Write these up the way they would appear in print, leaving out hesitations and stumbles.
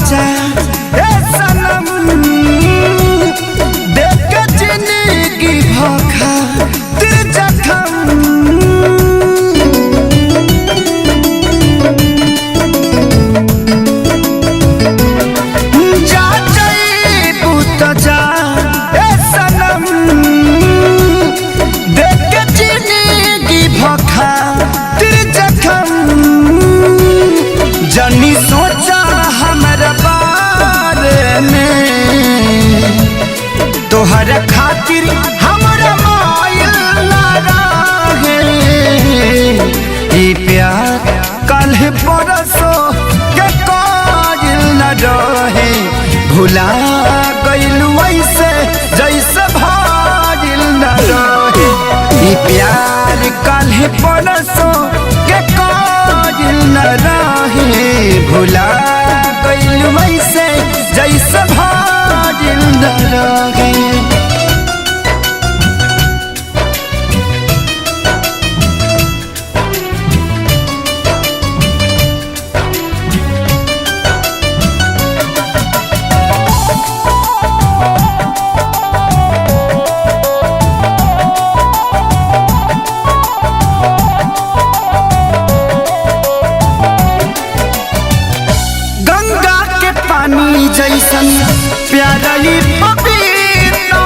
जा ए सनम देख के जिंदगी भोखा दिल जखम जा जाइबू तो जा ए सनम देख के जिंदगी भोखा दिल जखम जनी सोचा हमारा बारे में तोहर खातिर हमारा मायल ना रहे ई प्यार कल परसो के काजिल न रहे भुला गइलू ऐसे जैसे भाजिल न रहे ई प्यार कल परसो के काजिल न रहे भुला गइलू ऐसे जैसे भाजिल न रहे। गंगा के पानी जैसन प्यारा पपीता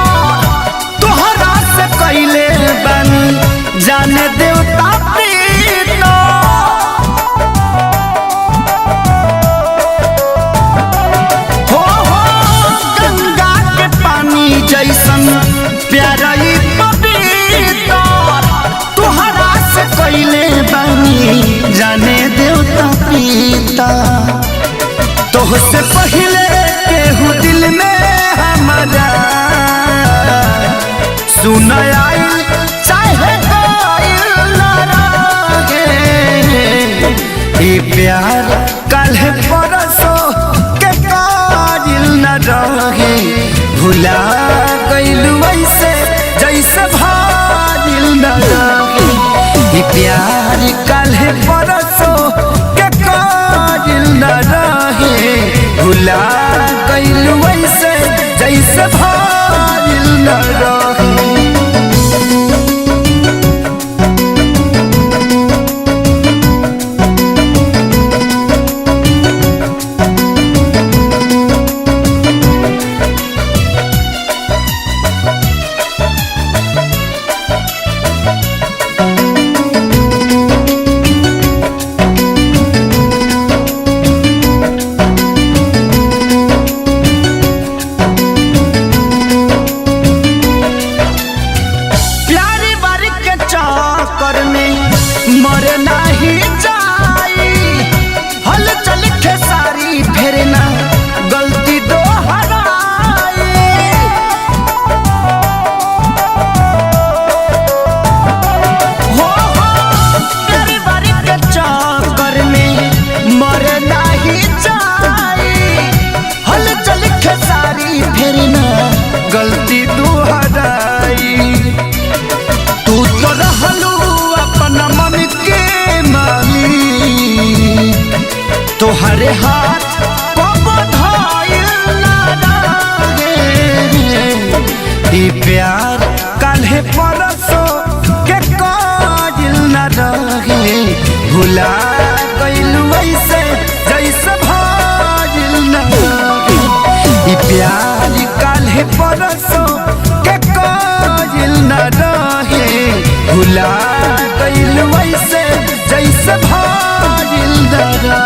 तोहरा से कैले बनी जाने देवता प्रीता हो गंगा के पानी जैसन प्यारा पपीता तोहरा से कैले बनी जाने देवता प्रीता तोहसे पहले केहू दिल में हमारा सुन आइल चाहे कोइल ना रहे ई प्यार कल परसो के काजिल न रहे भुला गइलू ऐसे जैसे भाजिल न रहे ई प्यार कल परसो के काजिल न रहे भुला गइलू ऐसे जैसे भाजिल न रहे। मर नहीं जाई हल चल खेसारी फिर ना गलती दोहराई हो तेरी बारी के चक्कर में मर नहीं जाई हल चल खेसारी फिर ना गलती दोहराई तू तो रहलू अपना मन के मालिक तोहरे हाथ बधाइल ना रहे ई प्यार काल्हे परसो के काजिल न रहे भुला गइलू ऐसे जैसे भाजिल न रहे ई प्यार काल्हे परसो के काजिल न रहे भुला गइलू ऐसे जैसे भाजिल न रहे।